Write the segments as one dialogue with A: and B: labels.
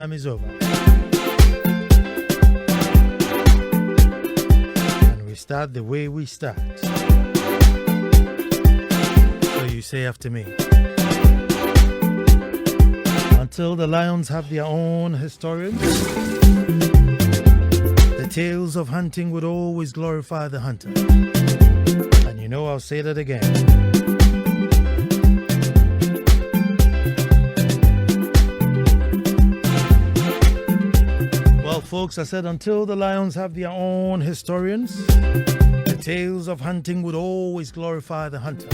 A: Time is over. And we start the way we start. So you say after me. Until the lions have their own historians, the tales of hunting would always glorify the hunter. And you know I'll say that again. Folks, I said until the lions have their own historians, the tales of hunting would always glorify the hunter.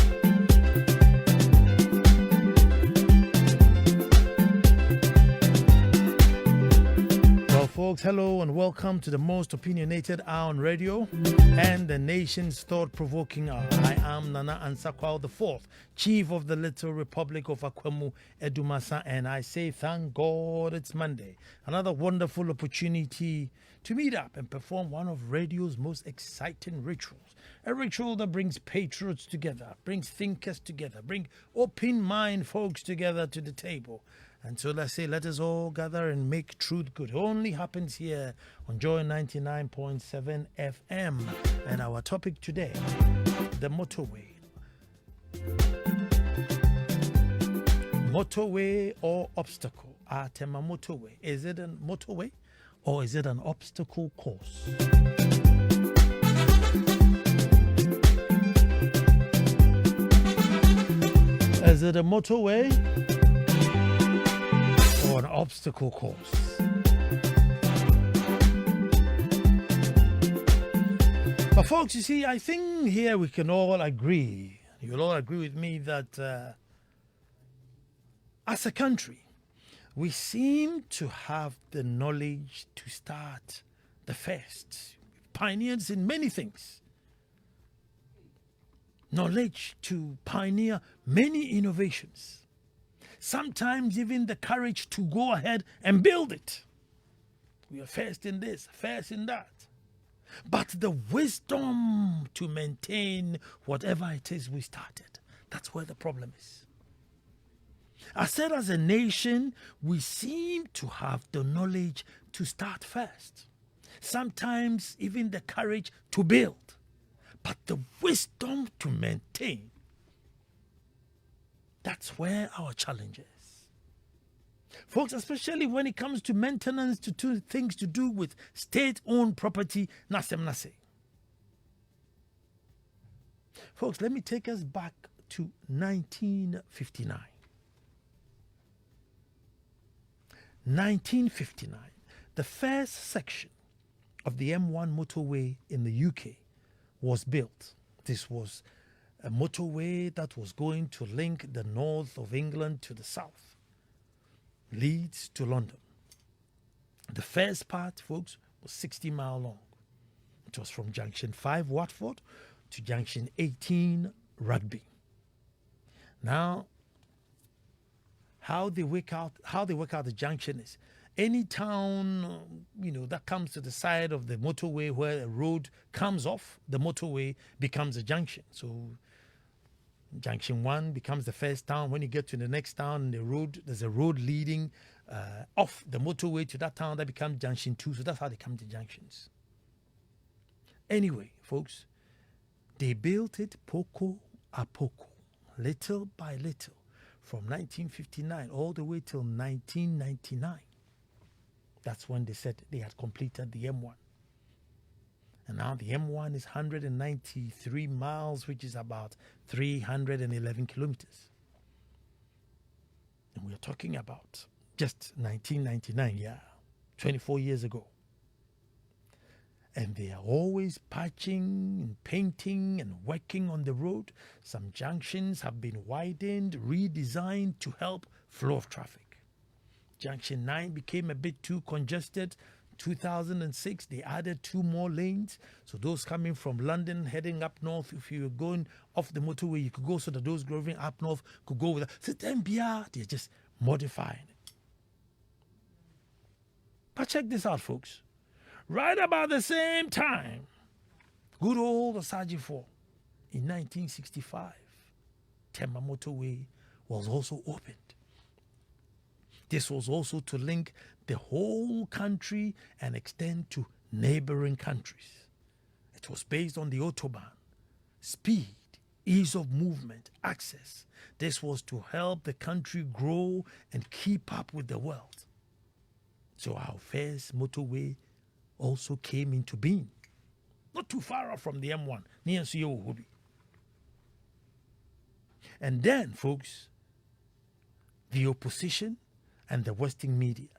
A: Well, folks, hello and welcome to the most opinionated hour on radio and the nation's thought-provoking hour. I am Nana Ansah Kwao IV, Chief of the Little Republic of Akwemu, Edumasa, and I say thank God it's Monday. Another wonderful opportunity to meet up and perform one of radio's most exciting rituals. A ritual that brings patriots together, brings thinkers together, brings open-mind folks together to the table. And so let's say, let us all gather and make truth good. It only happens here on Joy 99.7 FM. And our topic today, the motorway. Motorway or obstacle? Tema motorway. Is it a motorway or is it an obstacle course? Is it a motorway or an obstacle course? But folks, you see, I think here we can all agree, you'll all agree with me that as a country, we seem to have the knowledge to start the first. Pioneers in many things. Knowledge to pioneer many innovations. Sometimes even the courage to go ahead and build it. We are first in this, first in that. But the wisdom to maintain whatever it is we started, that's where the problem is. I said as a nation, we seem to have the knowledge to start first. Sometimes even the courage to build. But the wisdom to maintain, that's where our challenge is. Folks, especially when it comes to maintenance, to things to do with state-owned property, nasem nase. Folks, let me take us back to 1959. 1959, the first section of the M1 motorway in the UK was built. This was a motorway that was going to link the north of England to the south, Leeds to London. The first part, folks, was 60 miles long. It was from Junction 5, Watford, to Junction 18, Rugby. Now, how they work out the junction is any town that comes to the side of the motorway where a road comes off, the motorway becomes a junction. So Junction 1 becomes the first town. When you get to the next town, there's a road leading off the motorway to that town that becomes Junction 2. So that's how they come to junctions. Anyway, folks, they built it poco a poco, little by little, from 1959 all the way till 1999. That's when they said they had completed the M1. And now the M1 is 193 miles, which is about 311 kilometers. And we're talking about just 1999, 24 years ago. And they are always patching and painting and working on the road. Some junctions have been widened, redesigned to help flow of traffic. Junction 9 became a bit too congested. 2006, they added 2 more lanes. So those coming from London, heading up north, if you were going off the motorway, you could go so that those driving up north could go with that. So then they're just modifying it. But check this out, folks. Right about the same time, good old Osaji 4, in 1965, Tema Motorway was also opened. This was also to link the whole country and extend to neighboring countries. It was based on the Autobahn. Speed, ease of movement, access. This was to help the country grow and keep up with the world. So our first motorway also came into being. Not too far off from the M1. And then, folks, the opposition and the Western media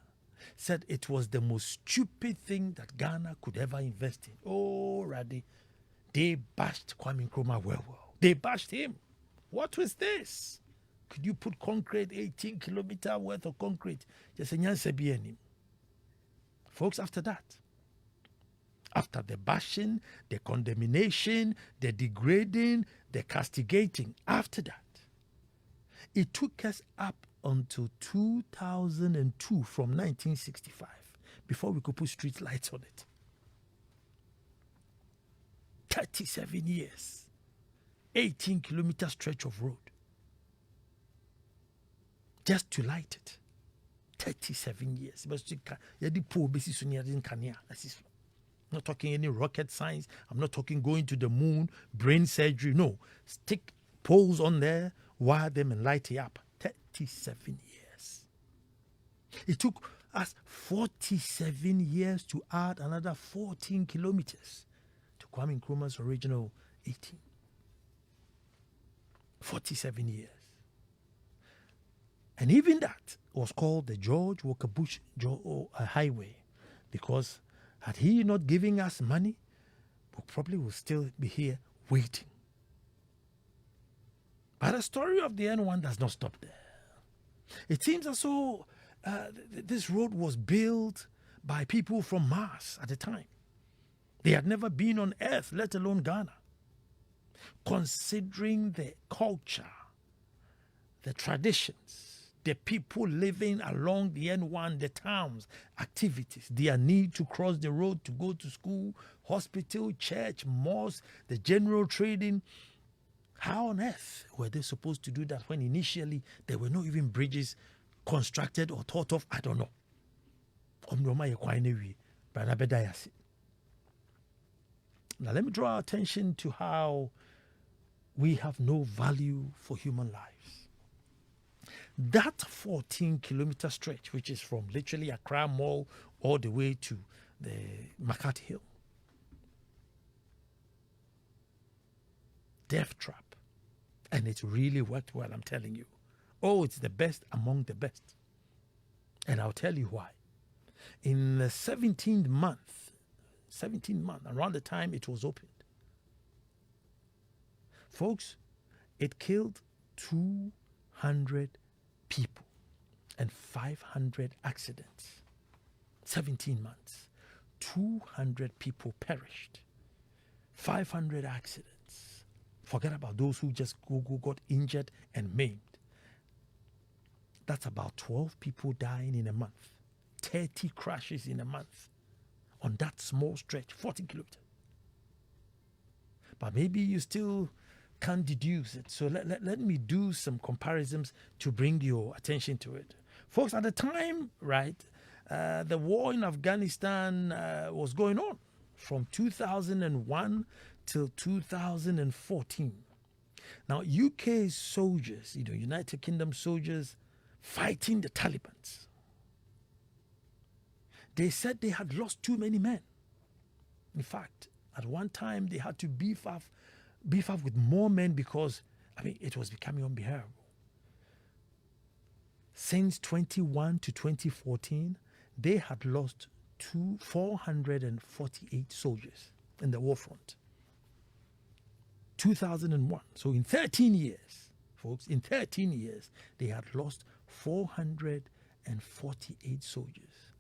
A: said it was the most stupid thing that Ghana could ever invest in. Oh, Raddy, they bashed Kwame Nkrumah well. They bashed him. What was this? Could you put concrete, 18 kilometers worth of concrete? Just a nyanse bi. Folks, after that, after the bashing, the condemnation, the degrading, the castigating, after that, it took us up until 2002 from 1965 before we could put street lights on it. 37 years, 18-kilometer stretch of road just to light it. 37 years. I'm not talking any rocket science. I'm not talking going to the moon, brain surgery. No. Stick poles on there, wire them and light it up. 37 years. It took us 47 years to add another 14 kilometers to Kwame Nkrumah's original 18. 47 years. And even that was called the George Walker Bush Highway, because had he not given us money, we probably would still be here waiting. But the story of the N1 does not stop there. It seems as though this road was built by people from Mars at the time. They had never been on Earth, let alone Ghana. Considering the culture, the traditions, the people living along the N1, the towns, activities, their need to cross the road to go to school, hospital, church, mosque, the general trading. How on earth were they supposed to do that when initially there were not even bridges constructed or thought of? I don't know. Now let me draw our attention to how we have no value for human lives. That 14-kilometer stretch, which is from literally Accra Mall all the way to the Makati Hill, death trap. And it really worked well, I'm telling you. Oh, it's the best among the best. And I'll tell you why. In the 17th month, around the time it was opened, folks, it killed 200 people and 500 accidents. 17 months. 200 people perished. 500 accidents. Forget about those who just got injured and maimed. That's about 12 people dying in a month. 30 crashes in a month on that small stretch, 40 kilometers. But maybe you still can't deduce it. So let me do some comparisons to bring your attention to it. Folks, at the time, right, the war in Afghanistan was going on from 2001 till 2014. Now, UK soldiers, United Kingdom soldiers fighting the Taliban, they said they had lost too many men. In fact, at one time they had to beef up with more men because, it was becoming unbearable. Since 2021 to 2014, they had lost 448 soldiers in the war front. 2001. So in 13 years, folks, they had lost 448 soldiers.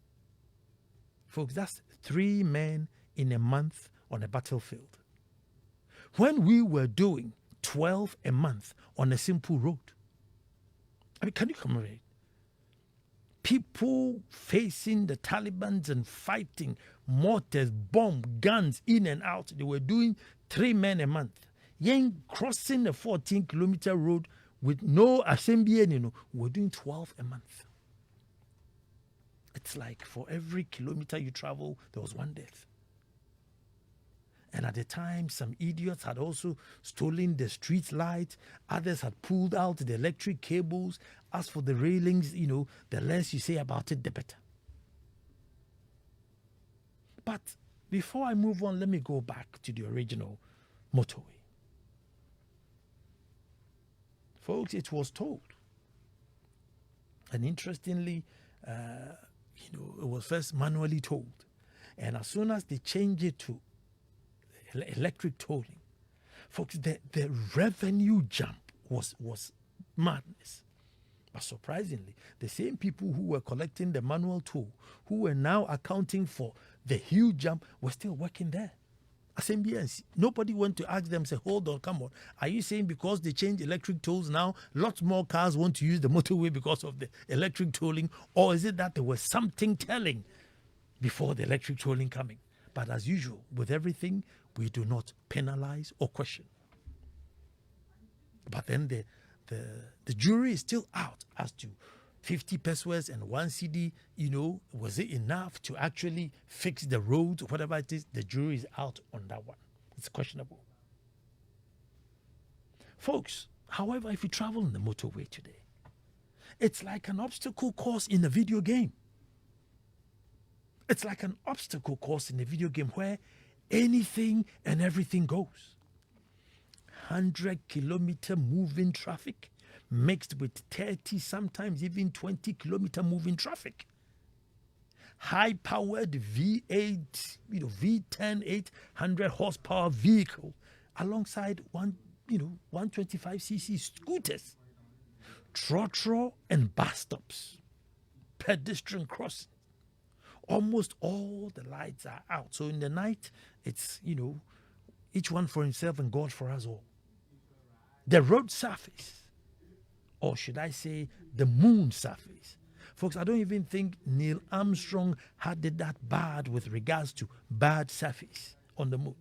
A: Folks, that's 3 men in a month on a battlefield. When we were doing 12 a month on a simple road. Can you commemorate? People facing the Taliban and fighting, mortars, bombs, guns, in and out. They were doing 3 men a month. Crossing a 14-kilometer road with no assembly, we're doing 12 a month. It's like for every kilometer you travel, there was one death. And at the time, some idiots had also stolen the street light. Others had pulled out the electric cables. As for the railings, the less you say about it, the better. But before I move on, let me go back to the original motorway. Folks, it was told. And interestingly, it was first manually tolled. And as soon as they changed it to electric tolling, folks, the revenue jump was madness. But surprisingly, the same people who were collecting the manual toll, who were now accounting for the huge jump, were still working there. SMBS, nobody went to ask them, say, hold on, come on. Are you saying because they changed electric tolls now, lots more cars want to use the motorway because of the electric tolling? Or is it that there was something telling before the electric tolling coming? But as usual, with everything, we do not penalize or question. But then the jury is still out as to 50 pesos and 1 CD, was it enough to actually fix the road, whatever it is? The jury is out on that one. It's questionable. Folks, however, if you travel on the motorway today, it's like an obstacle course in a video game. It's like an obstacle course in a video game where anything and everything goes. 100-kilometer moving traffic mixed with 30, sometimes even 20-kilometer moving traffic. High-powered V8, V10, 800 horsepower vehicle alongside 125cc scooters, trotro and bus stops, pedestrian crossing. Almost all the lights are out. So in the night, it's, each one for himself and God for us all. The road surface, or should I say the moon surface. Folks, I don't even think Neil Armstrong had it that bad with regards to bad surface on the moon.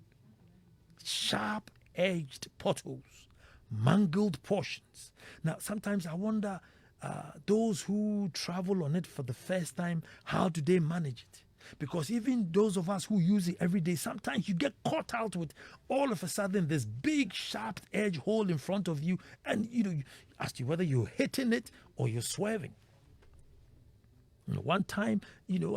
A: Sharp-edged potholes, mangled portions. Now, sometimes I wonder, those who travel on it for the first time, how do they manage it? Because even those of us who use it every day, sometimes you get caught out with all of a sudden this big sharp edge hole in front of you, and you ask you whether you're hitting it or you're swerving. One time,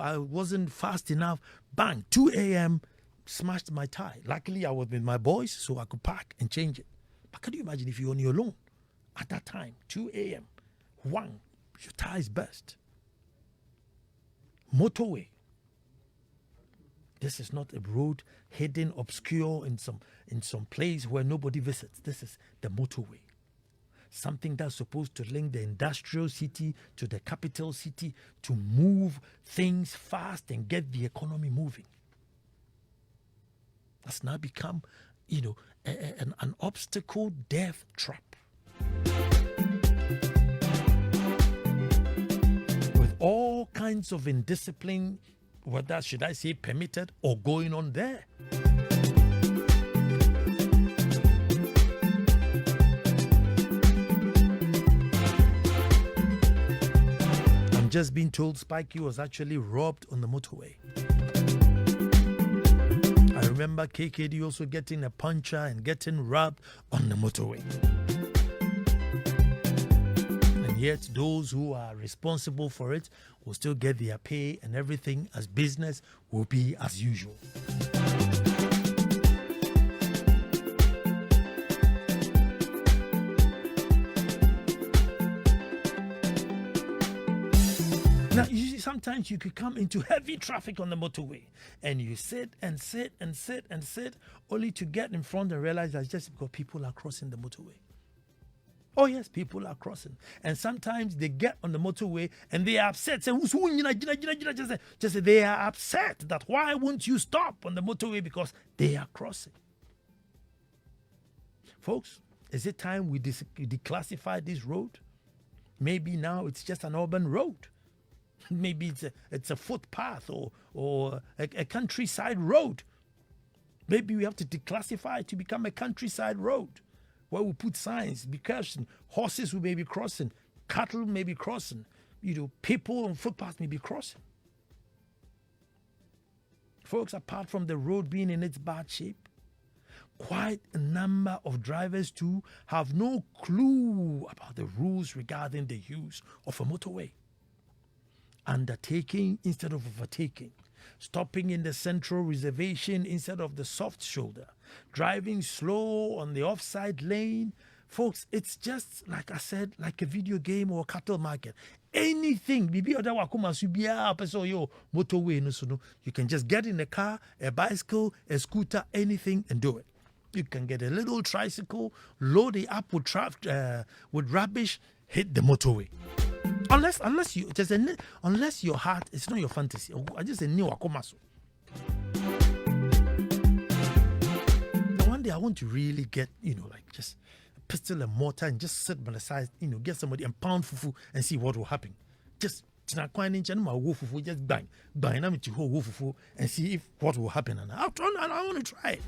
A: I wasn't fast enough, bang, 2 a.m., smashed my tire. Luckily, I was with my boys, so I could park and change it. But can you imagine if you're on your own at that time, 2 a.m., one, your tires burst. Motorway. This is not a road hidden, obscure in some place where nobody visits. This is the motorway. Something that's supposed to link the industrial city to the capital city to move things fast and get the economy moving. That's now become, an obstacle death trap. All kinds of indiscipline, whether should I say permitted or going on there. I'm just being told Spikey was actually robbed on the motorway. I remember KKD also getting a puncher and getting robbed on the motorway. Yet those who are responsible for it will still get their pay, and everything as business will be as usual. Now, you see, sometimes you could come into heavy traffic on the motorway and you sit and sit and sit and sit only to get in front and realize that's just because people are crossing the motorway. Oh yes, people are crossing. And sometimes they get on the motorway and they are upset. Just they are upset that why won't you stop on the motorway because they are crossing. Folks, is it time we declassify this road? Maybe now it's just an urban road. Maybe it's a footpath or a countryside road. Maybe we have to declassify it to become a countryside road, where we put signs, because horses may be crossing, cattle may be crossing, people on footpaths may be crossing. Folks, apart from the road being in its bad shape, quite a number of drivers too have no clue about the rules regarding the use of a motorway. Undertaking instead of overtaking, stopping in the central reservation instead of the soft shoulder, driving slow on the offside lane. Folks, it's just, like I said, like a video game or a cattle market. Anything, you can just get in a car, a bicycle, a scooter, anything, and do it. You can get a little tricycle, load it up with rubbish, hit the motorway. Unless your heart, it's not your fantasy. I just say new akomaso. One day I want to really get, like just a pistol and mortar and just sit by the side, get somebody and pound fufu and see what will happen. Just just bang and see if what will happen. And I want to try it.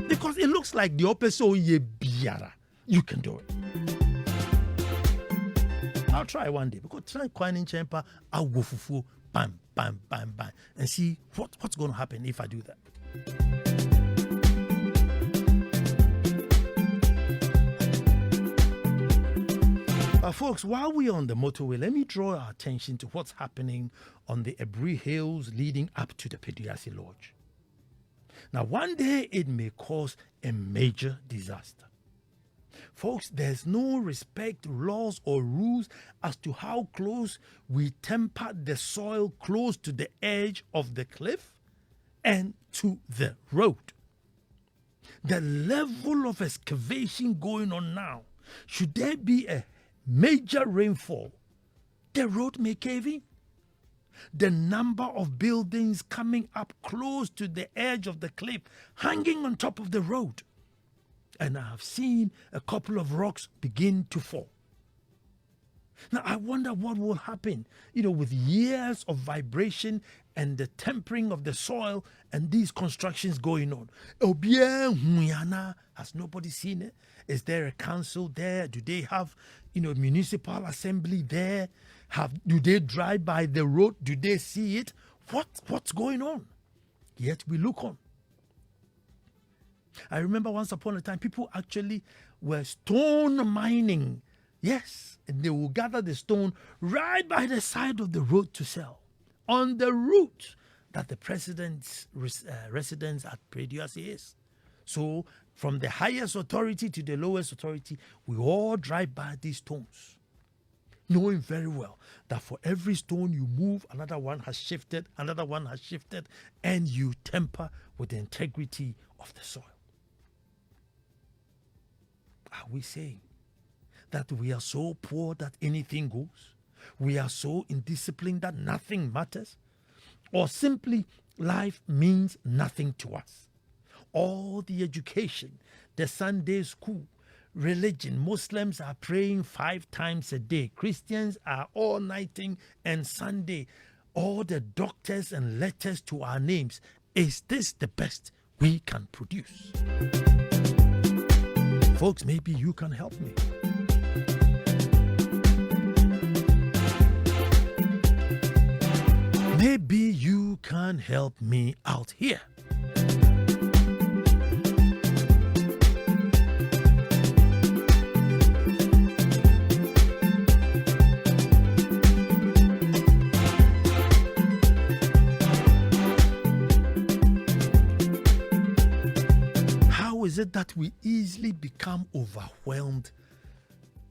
A: Because it looks like the opposite you can do it. I'll try one day because try Kwanin Champa, I'll go fufu, bam, bam, bam, bam, and see what's going to happen if I do that. Folks, while we're on the motorway, let me draw our attention to what's happening on the Ebri Hills leading up to the Peduasi Lodge. Now, one day it may cause a major disaster. Folks, there's no respect to laws or rules as to how close we temper the soil close to the edge of the cliff and to the road. The level of excavation going on now, should there be a major rainfall, the road may cave in. The number of buildings coming up close to the edge of the cliff, hanging on top of the road. And I have seen a couple of rocks begin to fall. Now, I wonder what will happen, with years of vibration and the tempering of the soil and these constructions going on. Has nobody seen it? Is there a council there? Do they have, municipal assembly there? Do they drive by the road? Do they see it? What's going on? Yet we look on. I remember once upon a time, people actually were stone mining. Yes, and they will gather the stone right by the side of the road to sell on the route that the president's residence at Peduasi is. So from the highest authority to the lowest authority, we all drive by these stones, knowing very well that for every stone you move, another one has shifted, and you temper with the integrity of the soil. Are we saying that we are so poor that anything goes? We are so indisciplined that nothing matters? Or simply life means nothing to us? All the education, the Sunday school, religion, Muslims are praying 5 times a day. Christians are all-nighting and Sunday. All the doctors and letters to our names. Is this the best we can produce? Folks, maybe you can help me. Maybe you can help me out here. How is it that we easily become overwhelmed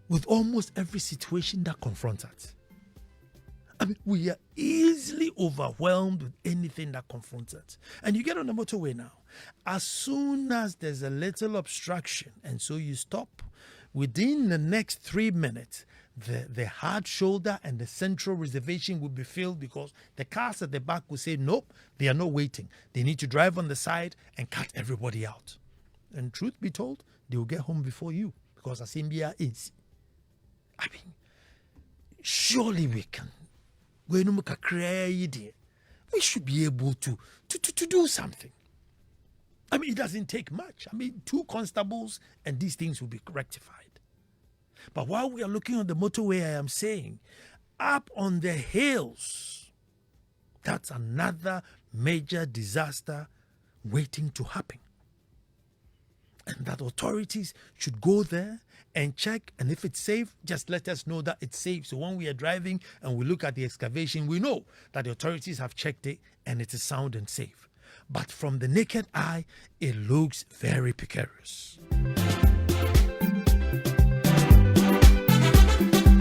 A: with almost every situation that confronts us? We are easily overwhelmed with anything that confronts us. And you get on the motorway now. As soon as there's a little obstruction, and so you stop, within the next 3 minutes, the hard shoulder and the central reservation will be filled because the cars at the back will say, nope, they are not waiting. They need to drive on the side and cut everybody out. And truth be told, they will get home before you because Asimbia is. Surely we can. We should be able to do something. It doesn't take much. 2 constables and these things will be rectified. But while we are looking on the motorway, I am saying, up on the hills, That's another major disaster waiting to happen. And that authorities should go there and check, and if it's safe, just let us know that it's safe. So when we are driving and we look at the excavation, we know that the authorities have checked it and it is sound and safe. But from the naked eye, it looks very precarious.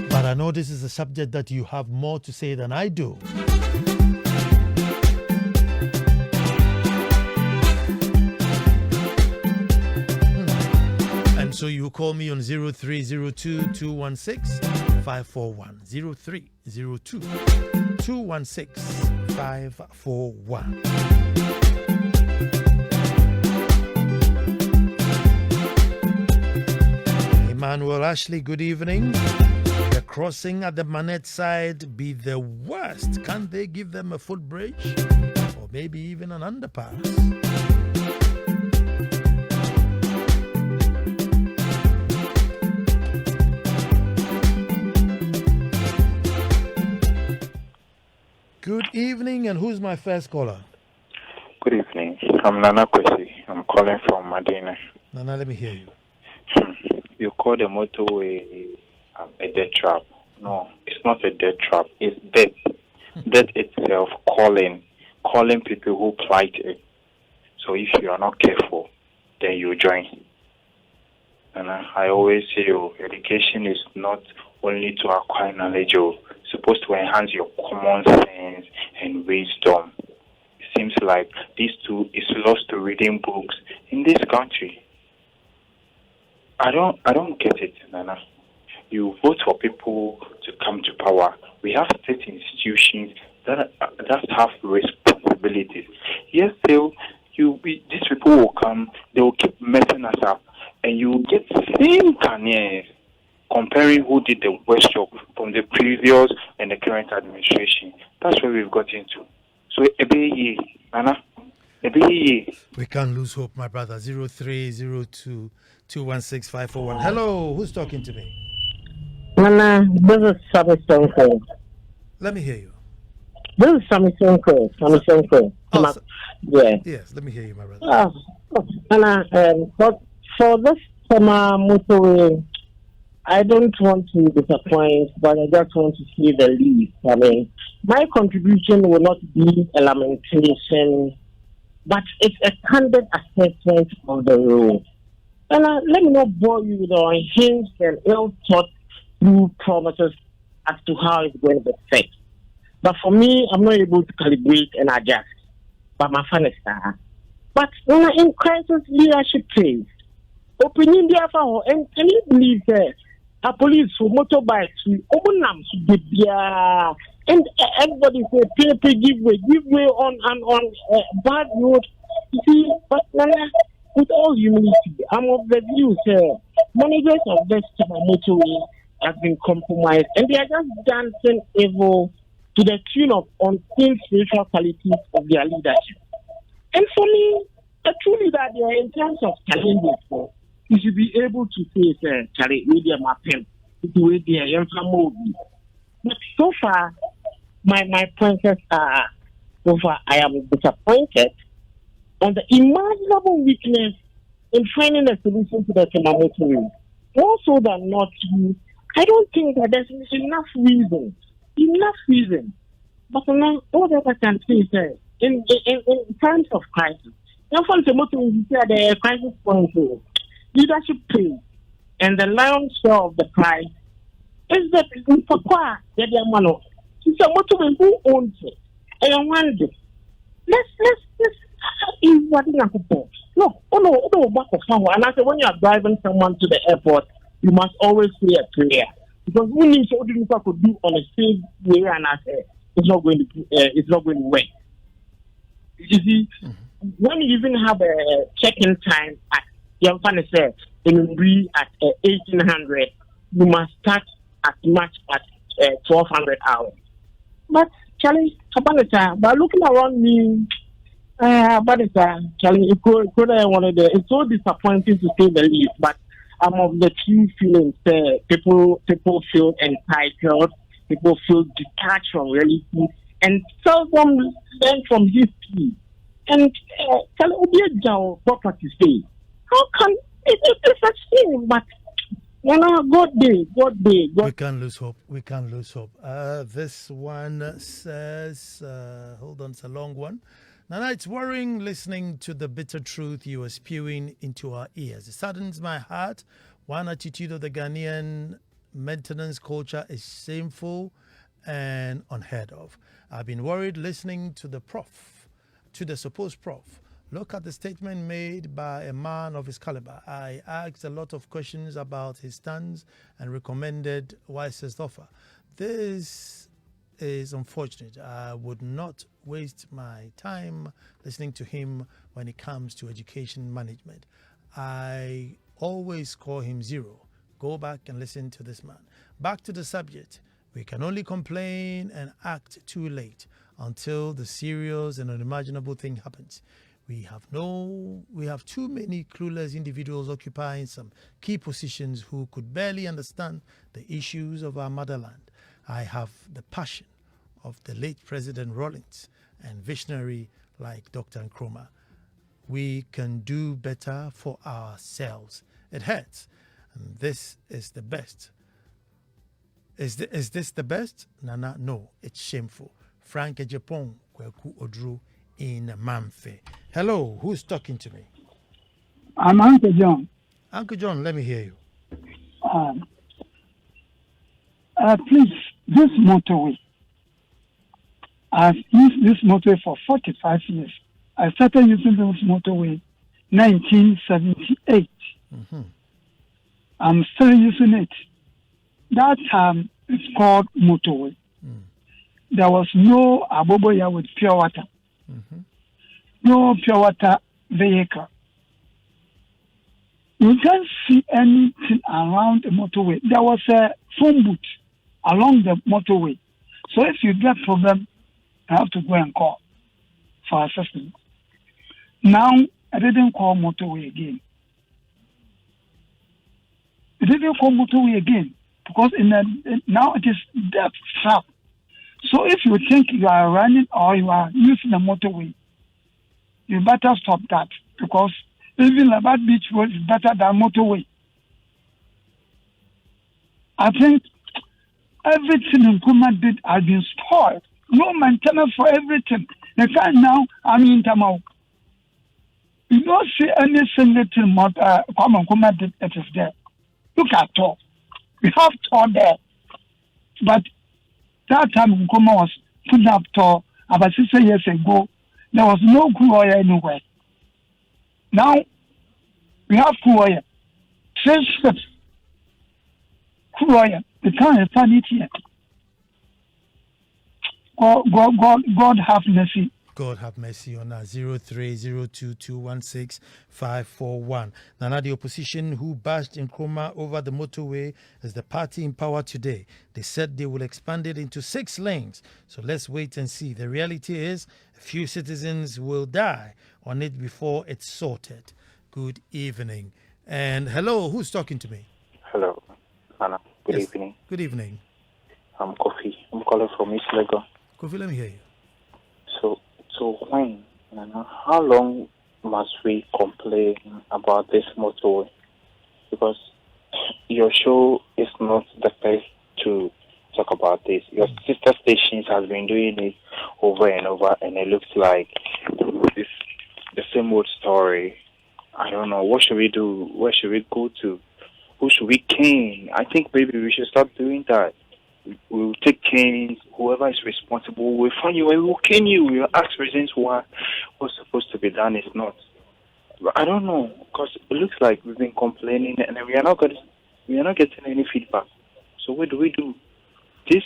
A: But I know this is a subject that you have more to say than I do. And so you call me on 0302-216-541. 0302-216-541. Emmanuel Ashley, good evening. The crossing at the Manette side be the worst. Can't they give them a footbridge? Or maybe even an underpass? Good evening, and who's my first caller?
B: Good evening. I'm Nana Kwesi. I'm calling from Medina.
A: Nana, let me hear you.
B: You call the motorway a death trap. No, it's not a death trap. It's death. Death itself calling people who plight it. So if you are not careful, then you join. And I always say, education is not only to acquire knowledge, it's supposed to enhance your common sense and wisdom. It seems like these two is lost to reading books in this country. I don't get it, Nana. You vote for people to come to power. We have state institutions that have responsibilities. Yes, these people will come, they will keep messing us up, and you will get the same Ghanaians comparing who did the worst job from the previous and the current administration. That's where we've got into. So, Nana, we
A: can't lose hope, my brother. 0302-216-541. Hello, who's talking to me?
C: Nana, this is Sammy Sonko.
A: Let me hear you.
C: This is Sammy Sonko.
A: Oh,
C: yeah.
A: Yes, let me hear you, my brother.
C: Nana, but for this summer motorway, I don't want to disappoint, but I just want to see the least. I mean, my contribution will not be a lamentation, but it's a candid assessment of the road. And let me not bore you with our hints and ill-thought through promises as to how it's going to be fixed. But for me, I'm not able to calibrate and adjust. But my fan is that. But in crisis, leadership plays. Opinion, therefore, and can you believe that a police who motorbikes, and everybody say, pay, give way on bad road. You see, but with all humility, I'm of the view, managers of this motorway have been compromised, and they are just dancing evil to the tune of unseen spiritual qualities of their leadership. And for me, a true leader there, in terms of challenges, you should be able to say, Charlie, media mapping, the way they are moving. But so far, my pointers are, I am disappointed on the imaginable weakness in finding a solution to the motorway. More so than not, I don't think that there's enough reason. But all that I can say is in times of crisis, now for the motorway, you see at the crisis point, leadership plays, and the lion's share of the prize is that the money. It's a motorway who owns it. And I wonder, let's back of someone. And I say, when you are driving someone to the airport, you must always say a prayer. Because we need to do what could do on a safe way, and I say it's not going to work. You see, when you even have a check-in time at Yamfane said in 1800, you must start as much as 1200 hours. But Charlie, but looking around me, Charlie, it's so disappointing to say the least. But I'm of the true feelings. People feel entitled. People feel detached from reality, and seldom learn from history. And tell Obiajan property say, how can it's a shame, but God day, God day, God.
A: We can't lose hope. We can't lose hope. This one says, hold on, it's a long one. Nana, it's worrying listening to the bitter truth you are spewing into our ears. It saddens my heart. One attitude of the Ghanaian maintenance culture is shameful and unheard of. I've been worried listening to the supposed prof. Look at the statement made by a man of his caliber. I asked a lot of questions about his stance and recommended wisest offer. This is unfortunate. I would not waste my time listening to him when it comes to education management. I always call him zero. Go back and listen to this man. Back to the subject. We can only complain and act too late until the serious and unimaginable thing happens. We have too many clueless individuals occupying some key positions who could barely understand the issues of our motherland. I have the passion of the late President Rawlings and visionary like Dr. Nkrumah. We can do better for ourselves. It hurts, and this is the best. Is this the best? Nana, no, it's shameful. Frank Ejepong Kweku Odru in Mamfe. Hello, who's talking to me?
D: I'm Uncle John.
A: Uncle John, let me hear you.
D: Please, this motorway. I've used this motorway for 45 years. I started using this motorway 1978.
A: Mm-hmm.
D: I'm still using it. That time, it's called motorway.
A: Mm.
D: There was no aboboya with pure water.
A: Mm-hmm.
D: No pure water vehicle. You can't see anything around the motorway. There was a phone booth along the motorway. So if you get problem, you have to go and call for assistance. Now, I didn't call motorway again. Because now it is death trap. So if you think you are running or you are using the motorway, you better stop that, because even Labat Beach Road is better than motorway. I think everything in Kuma did has been spoiled. No maintenance for everything. The fact now, I'm in Tamau. You don't see any single thing Kuma did that is there. Look at all. We have tour there. But that time Kuma was put up tour about 6 years ago. There was no crude oil anywhere. Now we have crude oil. 3 ships. Crude oil. We can't find it yet. God have mercy.
A: God have mercy on us. 0302216541. Nana, the opposition who bashed Nkrumah over the motorway is the party in power today. They said they will expand it into 6 lanes. So let's wait and see. The reality is a few citizens will die on it before it's sorted. Good evening. And hello, who's talking to me?
B: Hello, Nana. Good evening.
A: Good evening.
B: I'm Kofi. I'm calling from East Lagos.
A: Kofi, let me hear you.
B: So when, Nana, how long must we complain about this motorway? Because your show is not the best to talk about this. Your sister stations has been doing it over and over, and it looks like it's the same old story. I don't know. What should we do? Where should we go to? Who should we cane? I think maybe we should start doing that. We'll take canes. Whoever is responsible, we'll find you and we'll cane you. We'll ask reasons why what's supposed to be done is not. But I don't know, because it looks like we've been complaining and we are not getting any feedback. So what do we do? This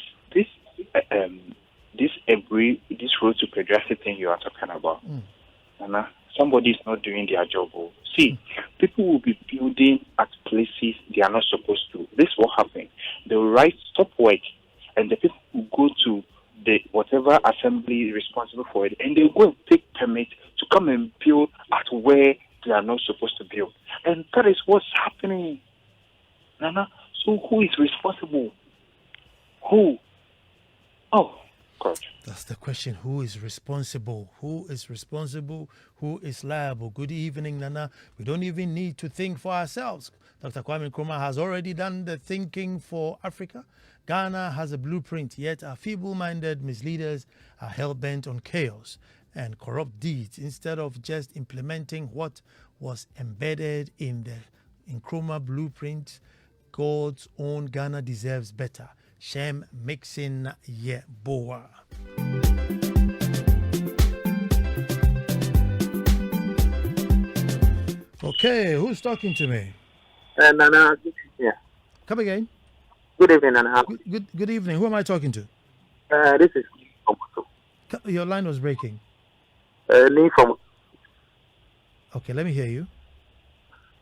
B: road to pedestrian thing you are talking about, Nana, somebody is not doing their job. See, people will be building at places they are not supposed to. This will happen. They will write stop work, and the people will go to the whatever assembly is responsible for it, and they will go and take permit to come and build at where they are not supposed to build. And that is what's happening, Nana. So who is responsible? Who? Oh, course.
A: That's the question. Who is responsible? Who is responsible? Who is liable? Good evening, Nana. We don't even need to think for ourselves. Dr. Kwame Nkrumah has already done the thinking for Africa. Ghana has a blueprint, yet our feeble-minded misleaders are hell-bent on chaos and corrupt deeds instead of just implementing what was embedded in the Nkrumah blueprint. God's own Ghana deserves better. Shem mixing ye boa. Okay, who's talking to me?
E: Nana, yeah.
A: Come again.
E: Good evening, Nana.
A: Good evening. Who am I talking to?
E: This is
A: Your line was breaking.
E: Lee from.
A: Okay, let me hear you.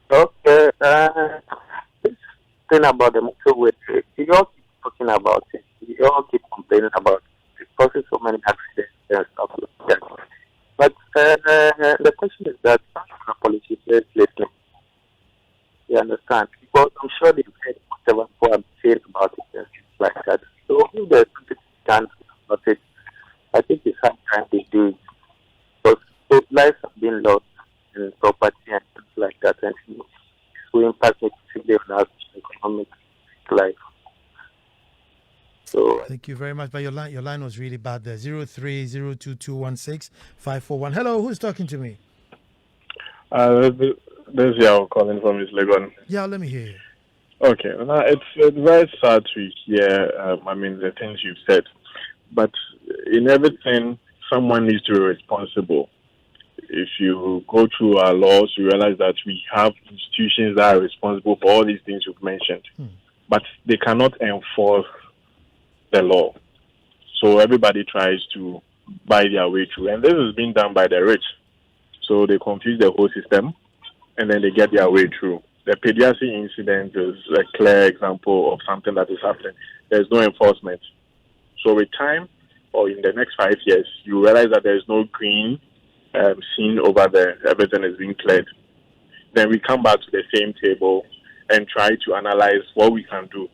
E: Okay. This thing about the motorway, you all keep talking about it. You all keep complaining about it. It causes so many accidents and stuff like that. But the question is that some of the politicians listening, you understand? Because I'm sure they've heard whatever people have said about it and things like that. So if there's something done about it, I think it's high time they do it. Because lives have been lost and property and things like that, and it will impact negatively on our economic life. So
A: thank you very much. But your line was really bad there. 0302216541. Hello, who's talking to me?
F: This is Yao calling from East Legon.
A: Yeah, let me hear you.
F: Okay, now it's very sad to hear. The things you've said, but in everything, someone needs to be responsible. If you go through our laws, you realize that we have institutions that are responsible for all these things you've mentioned, but they cannot enforce the law. So everybody tries to buy their way through, and this is being done by the rich. So they confuse the whole system, and then they get their way through. The pediatric incident is a clear example of something that is happening. There's no enforcement. So with time, or in the next 5 years, you realize that there's no green scene over there. Everything is being cleared. Then we come back to the same table and try to analyze what we can do.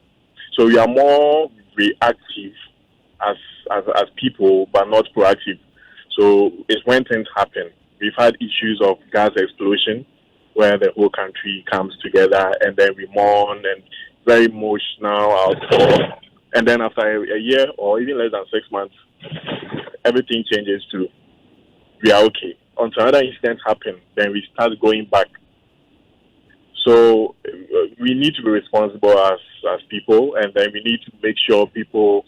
F: So we are more reactive as people, but not proactive. So it's when things happen. We've had issues of gas explosion where the whole country comes together and then we mourn and very emotional outpour. And then after a year or even less than 6 months, everything changes to we are okay. Until other incidents happen, then we start going back. So we need to be responsible as people, and then we need to make sure people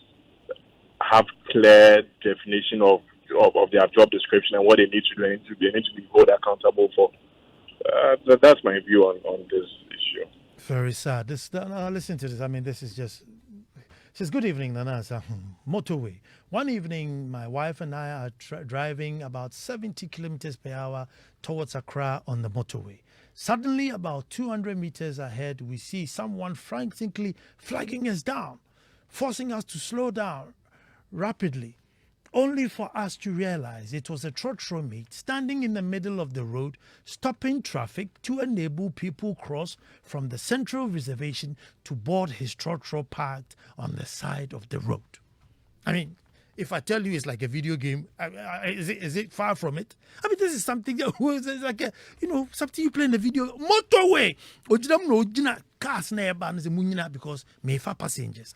F: have clear definition of their job description and what they need to do. They need to be held accountable for. That's my view on this issue.
A: Very sad. Listen to this. This is just... Says, good evening, Nana Ansah. Motorway. One evening, my wife and I are driving about 70 kilometers per hour towards Accra on the motorway. Suddenly, about 200 meters ahead, we see someone frantically flagging us down, forcing us to slow down rapidly, only for us to realize it was a trotro mate standing in the middle of the road, stopping traffic to enable people cross from the central reservation to board his trotro parked on the side of the road. If I tell you it's like a video game, is it far from it? This is something that was like something you play in the video. Motorway, cars because may for passengers.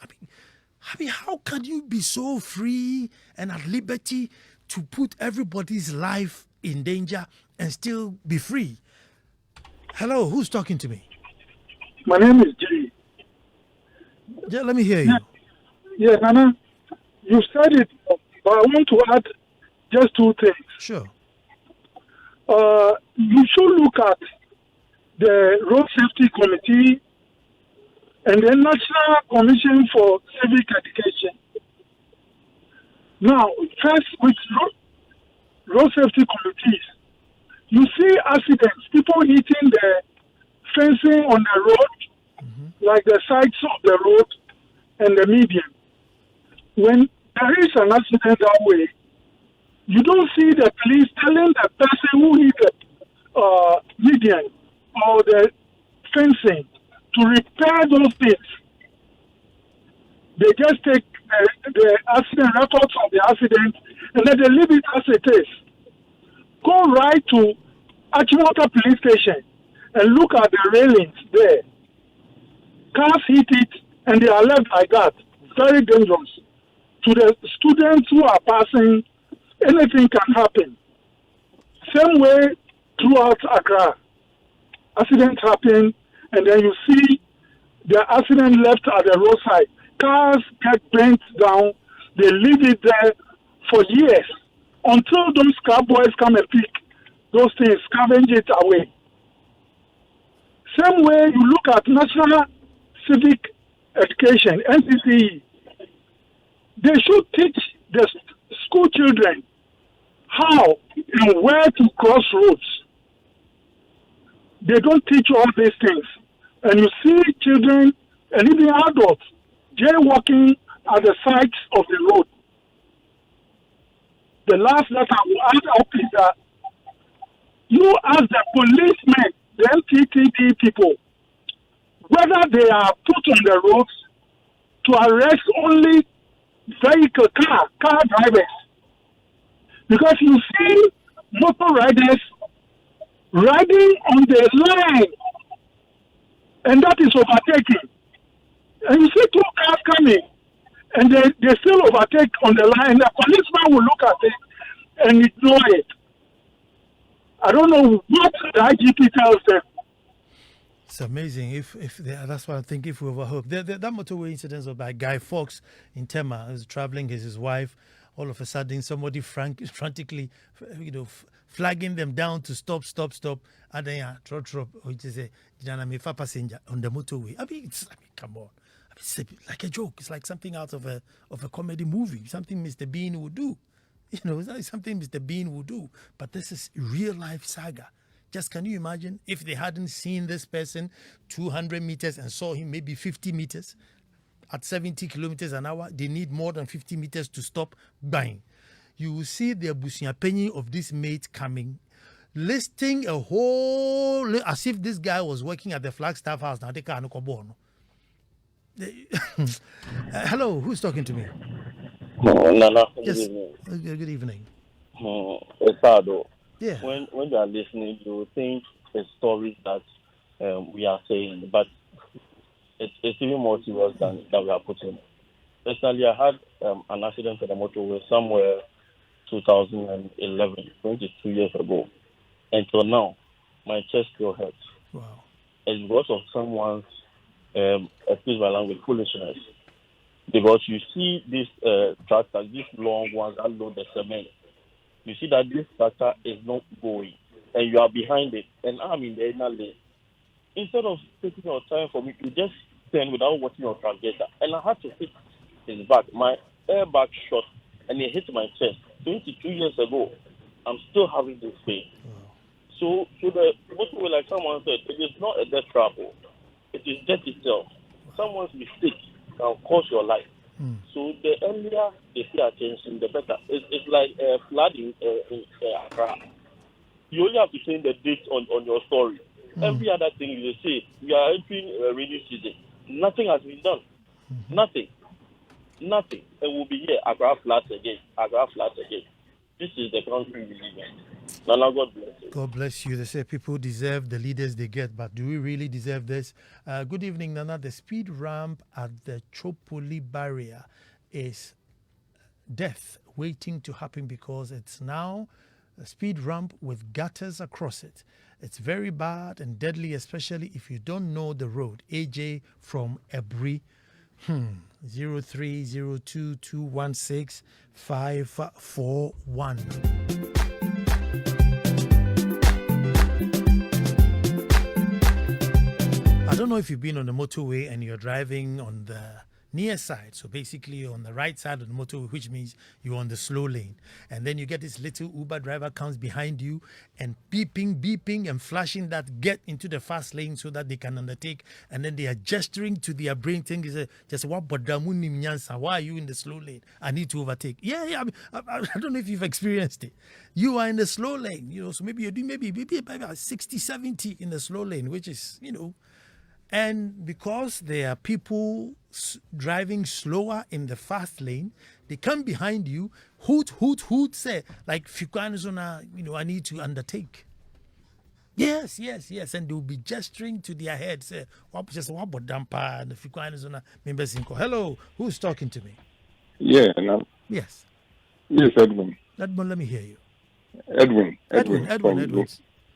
A: How can you be so free and at liberty to put everybody's life in danger and still be free? Hello, who's talking to me?
D: My name is Jay.
A: Yeah, let me hear you.
D: Yeah, Nana, you said it, but I want to add just two things.
A: Sure.
D: You should look at the Road Safety Committee and the National Commission for Civic Education. Now, first with road safety committees, you see accidents, people hitting the fencing on the road, like the sides of the road and the median. When there is an accident that way, you don't see the police telling the person who hit the median or the fencing to repair those things. They just take the accident records of the accident, and then they leave it as it is. Go right to Achimota police station and look at the railings there. Cars hit it and they are left like that. Very dangerous. To the students who are passing, anything can happen. Same way throughout Accra. Accidents happen, and then you see the accident left at the roadside. Cars get bent down. They leave it there for years until those car boys come and pick those things, scavenge it away. Same way you look at National Civic Education, NCCE. They should teach the school children how and where to cross roads. They don't teach all these things. And you see children and even adults jaywalking at the sides of the road. The last that I will add up is that you ask the policemen, the MTTD people, whether they are put on the roads to arrest only car drivers. Because you see motor riders riding on the line, and that is overtaking. And you see two cars coming, and they still overtake on the line. The policeman will look at it and ignore it. I don't know what the IGP tells them.
A: It's amazing. That's what I think. If we overhope that motorway incident was by Guy Fawkes in Tema, who was traveling with his wife. All of a sudden, somebody frantically, flagging them down to stop, and then drop, which is a passenger on the motorway. Come on, it's like a joke. It's like something out of a comedy movie. Something Mr. Bean would do. It's like something Mr. Bean would do. But this is real life saga. Just can you imagine if they hadn't seen this person 200 meters and saw him maybe 50 meters? At 70 kilometers an hour, they need more than 50 meters to stop buying. You will see the Busia Penny of this mate coming, listing a whole, as if this guy was working at the Flagstaff House. Now they can't go. Hello, who's talking to me?
G: Nana.
A: Yes. Good evening.
G: It's hard though.
A: Yeah.
G: When you are listening, you think it's stories that we are saying, but it's even more serious than that we are putting. Personally, I had an accident on the motorway somewhere 2011, 22 years ago. Until now, my chest still hurts.
A: Wow.
G: It's because of someone's, excuse my language, foolishness. Because you see these tractors, these long ones that load the cement. You see that this tractor is not going, and you are behind it, and I'm in the inner lane. Instead of taking your time for me to just stand without watching your translator, and I had to hit his back. My airbag shot, and it hit my chest. 22 years ago, I'm still having this pain. So the motorway, like someone said, it is not a death trap. It is death itself. Someone's mistake can cost your life. So the earlier they pay attention, the better. It's like flooding in Accra. You only have to change the date on your story. Every other thing you say, we are entering rainy season. Nothing has been done. Nothing. And we'll be here. Accra floods again. This is the country we live in. Nana, God bless you.
A: God bless you. They say people deserve the leaders they get, but do we really deserve this? Good evening, Nana. The speed ramp at the Chopoli barrier is death waiting to happen because it's now a speed ramp with gutters across it. It's very bad and deadly, especially if you don't know the road. AJ from Ebri. 0302216541. I don't know if you've been on the motorway and you're driving on the near side, so basically on the right side of the motorway, which means you're on the slow lane, and then you get this little Uber driver comes behind you and beeping and flashing that get into the fast lane so that they can undertake, and then they are gesturing to their brain thing is just what why are you in the slow lane? I need to overtake. I don't know if you've experienced it. You are in the slow lane, so maybe you're doing maybe about 60-70 in the slow lane, which is And because there are people driving slower in the fast lane, they come behind you, hoot, hoot, hoot, say, like, I need to undertake. Yes, and they'll be gesturing to their head, say, hello, who's talking to me?
H: Yeah, no.
A: Yes.
H: Yes, Edwin.
A: Edwin, let me hear you.
H: Edwin.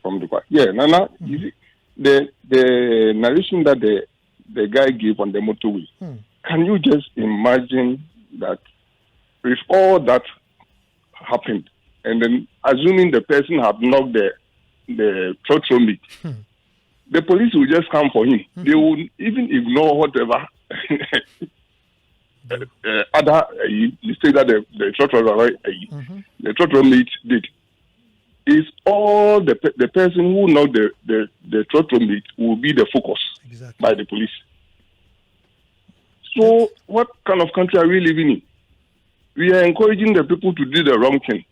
H: From Dubai. Yeah, Nana, you see, the narration that the guy gave on the motorway, can you just imagine that if all that happened, and then assuming the person had knocked the throttle meat, the police will just come for him. They will even ignore whatever other mistake that the throttle meat did. Is all the person who knocked the throttle meat will be the focus by the police. So what kind of country are we living in? We are encouraging the people to do the wrong thing.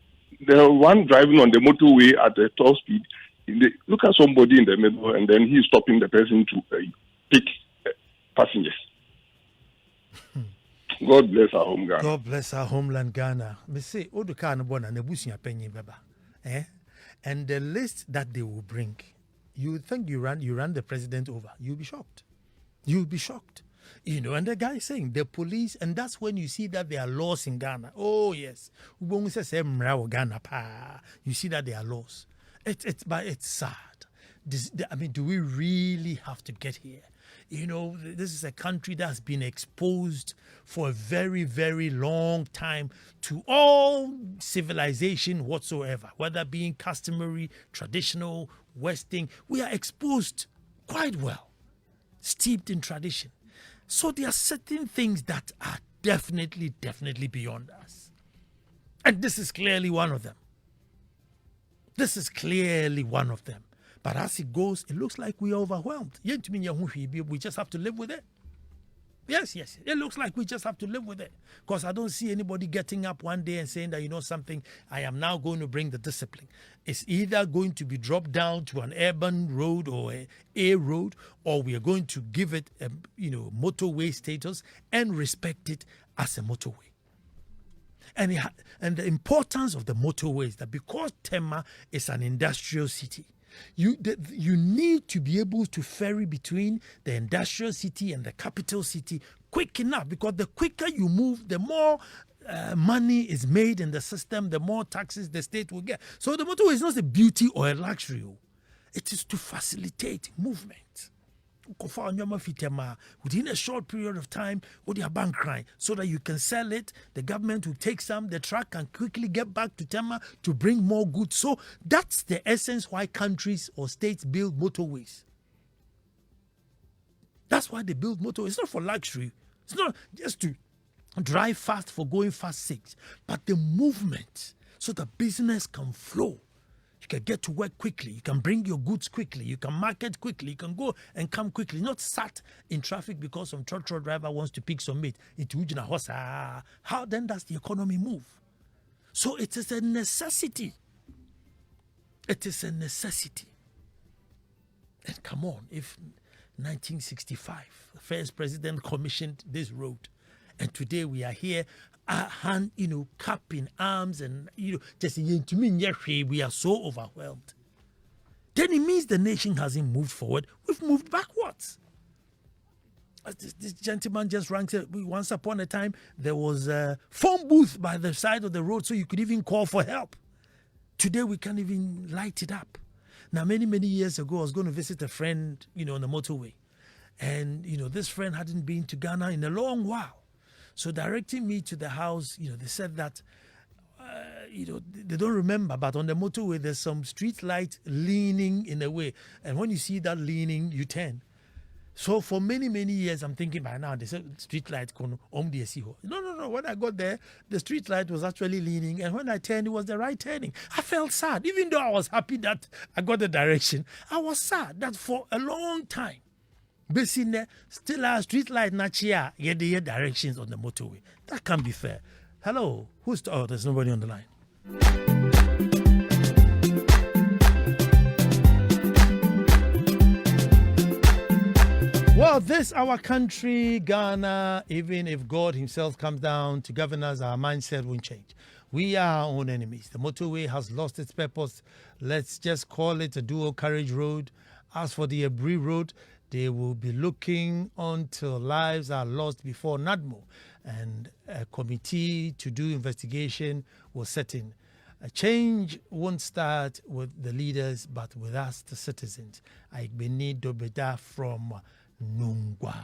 H: The one driving on the motorway at a top speed, look at somebody in the middle and then he's stopping the person to pick passengers. God bless our home Ghana.
A: God bless our homeland Ghana. Me say, and the list that they will bring, you think you ran the president over. You'll be shocked. You'll be shocked. And the guy is saying the police, and that's when you see that there are laws in Ghana. Oh yes, you see that there are laws. It's sad. Do we really have to get here? This is a country that's been exposed for a very, very long time to all civilization whatsoever, whether being customary, traditional, Western. We are exposed quite well, steeped in tradition. So there are certain things that are definitely beyond us. And this is clearly one of them. But as it goes, it looks like we are overwhelmed. We just have to live with it. Yes. It looks like we just have to live with it. Because I don't see anybody getting up one day and saying that, something, I am now going to bring the discipline. It's either going to be dropped down to an urban road or a road, or we are going to give it a motorway status and respect it as a motorway. And the importance of the motorway is that because Tema is an industrial city, you need to be able to ferry between the industrial city and the capital city quick enough, because the quicker you move, the more money is made in the system, the more taxes the state will get. So the motorway is not a beauty or a luxury. It is to facilitate movement. Within a short period of time, with your bank crying, so that you can sell it, the government will take some, the truck can quickly get back to Tema to bring more goods. So that's the essence why countries or states build motorways. That's why they build motorways. It's not for luxury. It's not just to drive fast for going fast sake, but the movement, so the business can flow. You can get to work quickly. You can bring your goods quickly. You can market quickly. You can go and come quickly. Not sat in traffic because some truck driver wants to pick some meat. How then does the economy move? So it is a necessity. It is a necessity. And come on, if 1965, the first president commissioned this road, and today we are here, hand, cap in arms, and just to me, we are so overwhelmed. Then it means the nation hasn't moved forward. We've moved backwards. As this gentleman just rang, said, once upon a time there was a phone booth by the side of the road, so you could even call for help. Today we can't even light it up. Now, many years ago, I was going to visit a friend, on the motorway, and this friend hadn't been to Ghana in a long while. So directing me to the house, they said that, they don't remember, but on the motorway, there's some street light leaning in a way. And when you see that leaning, you turn. So for many years, I'm thinking by now, they said street light, no. When I got there, the street light was actually leaning. And when I turned, it was the right turning. I felt sad. Even though I was happy that I got the direction, I was sad that for a long time, still our street light nachia get the directions on the motorway. That can't be fair. Hello, there's nobody on the line. This our country, Ghana, even if God himself comes down to govern us, our mindset won't change. We are our own enemies. The motorway has lost its purpose. Let's just call it a dual carriage road. As for the Abri road, they will be looking until lives are lost before NADMO, and a committee to do investigation will set in. A change won't start with the leaders, but with us, the citizens. Aigbeni Dobeda from Nungwa.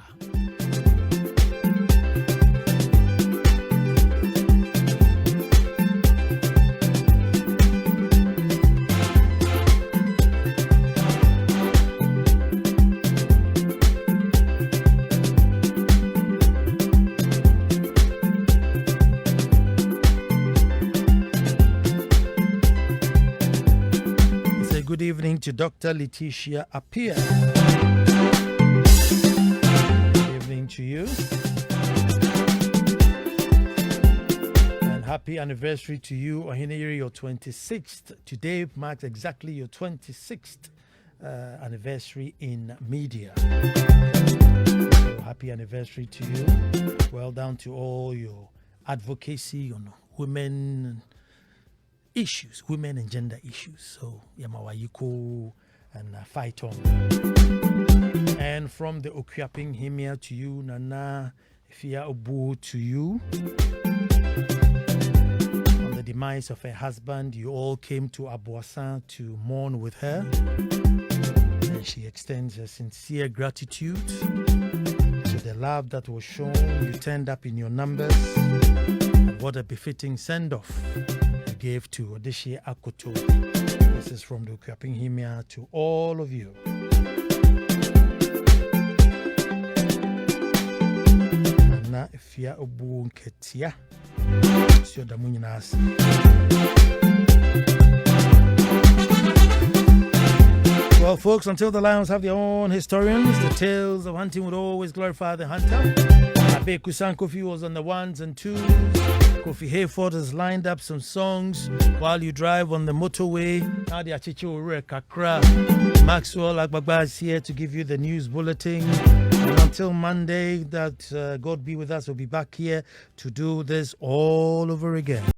A: Good evening to Dr. Letitia Appiah. Good evening to you. And happy anniversary to you, Ohineri, your 26th. Today marks exactly your 26th anniversary in media. So happy anniversary to you. Well done to all your advocacy on women issues, women and gender issues. So Yamawayiko and fight on. And from the Okuaping Himia to you, Nana Ansah Kwao IV to you. On the demise of her husband, you all came to Abuasan to mourn with her. And she extends her sincere gratitude to the love that was shown. You turned up in your numbers. And what a befitting send-off gave to Odeshie Akoto. This is from the Okuaping Himia to all of you. Nana Ansah Kwao IV. Well, folks, until the lions have their own historians, the tales of hunting would always glorify the hunter. Abe Kusan Kofi was on the ones and twos. Kofi Hayford has lined up some songs while you drive on the motorway. Nadia Chicho Kakra. Maxwell Agbagba is here to give you the news bulletin. And until Monday, that God be with us, we'll be back here to do this all over again.